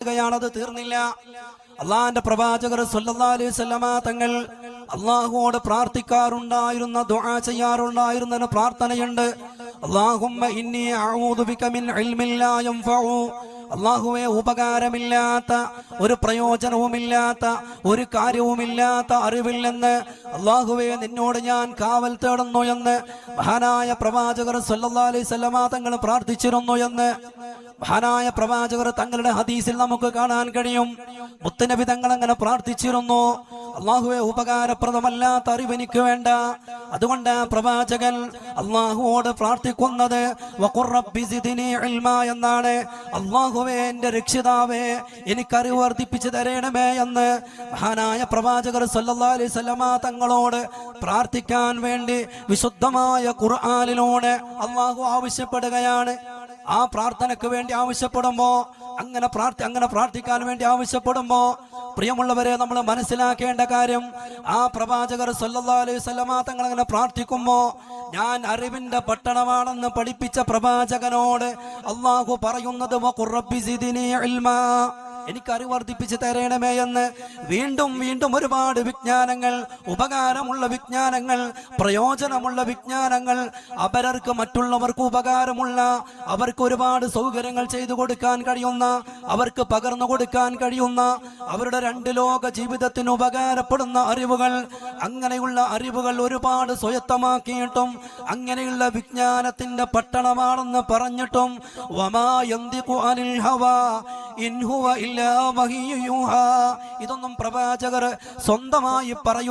ത് തീർന്നില്ല. അള്ളാന്റെ പ്രവാചകർ സല്ലല്ലാഹു അലൈഹി വസല്ലമ തങ്ങൾ അള്ളാഹുവോട് പ്രാർത്ഥിക്കാറുണ്ടായിരുന്ന, ദുആ ചെയ്യാറുണ്ടായിരുന്ന പ്രാർത്ഥനയുണ്ട്. അല്ലാഹുമ്മ ഇന്നി അഊദു ബിക മിൻ ഇൽമിൻ ലാ യൻഫഉ. അള്ളാഹുവേ, ഉപകാരമില്ലാത്ത, ഒരു പ്രയോജനവുമില്ലാത്ത, ഒരു കാര്യവുമില്ലാത്ത അറിവിൽ നിന്ന് അള്ളാഹുവേ നിന്നോട് ഞാൻ കാവൽ തേടുന്നു എന്ന് മഹാനായ പ്രവാചകർ സല്ലല്ലാഹു അലൈഹി വസല്ലമ തങ്ങൾ പ്രാർത്ഥിച്ചിരുന്നു എന്ന് മഹാനായ പ്രവാചകർ തങ്ങളുടെ ഹദീസിൽ നമുക്ക് കാണാൻ കഴിയും. മുത്തുനബി തങ്ങൾ അങ്ങനെ പ്രാർത്ഥിച്ചിരുന്നു, അള്ളാഹുവെ, ഉപകാരപ്രദമല്ലാത്ത അറിവെനിക്ക് വേണ്ട. അതുകൊണ്ട് പ്രവാചകൻ അള്ളാഹുവോട് പ്രാർത്ഥിക്കുന്നത് വഖുർ റബ്ബി സിദ്നി ഇൽമാ എന്നാണ്. അള്ളാഹുവേ, എന്റെ രക്ഷിതാവേ, എനിക്കറിവ് വർദ്ധിപ്പിച്ചു തരണമേ എന്ന് മഹാനായ പ്രവാചകർ സല്ലല്ലാഹു അലൈഹി വസല്ലമ തങ്ങളോട് പ്രാർത്ഥിക്കാൻ വേണ്ടി വിശുദ്ധമായ ഖുർആനിലൂടെ അള്ളാഹു ആവശ്യപ്പെടുകയാണ്. ആ പ്രാർത്ഥനയ്ക്ക് വേണ്ടി ആവശ്യപ്പെടുമ്പോ, അങ്ങനെ പ്രാർത്ഥിക്കാൻ വേണ്ടി ആവശ്യപ്പെടുമ്പോ, പ്രിയമുള്ളവരെ, നമ്മൾ മനസ്സിലാക്കേണ്ട കാര്യം, ആ പ്രവാചകർ സല്ലല്ലാഹു അലൈഹി വസല്ലമ തങ്ങൾ അങ്ങനെ പ്രാർത്ഥിക്കുമ്പോ, ഞാൻ അറിവിന്റെ പട്ടണമാണെന്ന് പഠിപ്പിച്ച പ്രവാചകനോട് അള്ളാഹു പറയുന്നത് വഖുർ റബ്ബി സിദ്നി ഇൽമാ, എനിക്ക് അറിവ് വർദ്ധിപ്പിച്ച് തരണമേ എന്ന്. വീണ്ടും വീണ്ടും ഒരുപാട് വിജ്ഞാനങ്ങൾ, ഉപകാരമുള്ള വിജ്ഞാനങ്ങൾ, പ്രയോജനമുള്ള വിജ്ഞാനങ്ങൾ, അവർക്ക് മറ്റുള്ളവർക്ക് ഉപകാരമുള്ള, അവർക്ക് ഒരുപാട് സൗകര്യങ്ങൾ ചെയ്തു കൊടുക്കാൻ കഴിയുന്ന, അവർക്ക് പകർന്നു കൊടുക്കാൻ കഴിയുന്ന, അവരുടെ രണ്ട് ലോക ജീവിതത്തിന് ഉപകാരപ്പെടുന്ന അറിവുകൾ, അങ്ങനെയുള്ള അറിവുകൾ ഒരുപാട് സ്വയത്തമാക്കിയിട്ടും അങ്ങനെയുള്ള വിജ്ഞാനത്തിന്റെ പട്ടണമാണെന്ന് പറഞ്ഞിട്ടും വമാ യന്തിഖു അനിൽ ഹവാ ഇൻ ഹുവ ഇല്ലാ വഹ്യു യൂഹാ, ഇതൊന്നും പ്രവാചകർ സ്വന്തമായി പറയും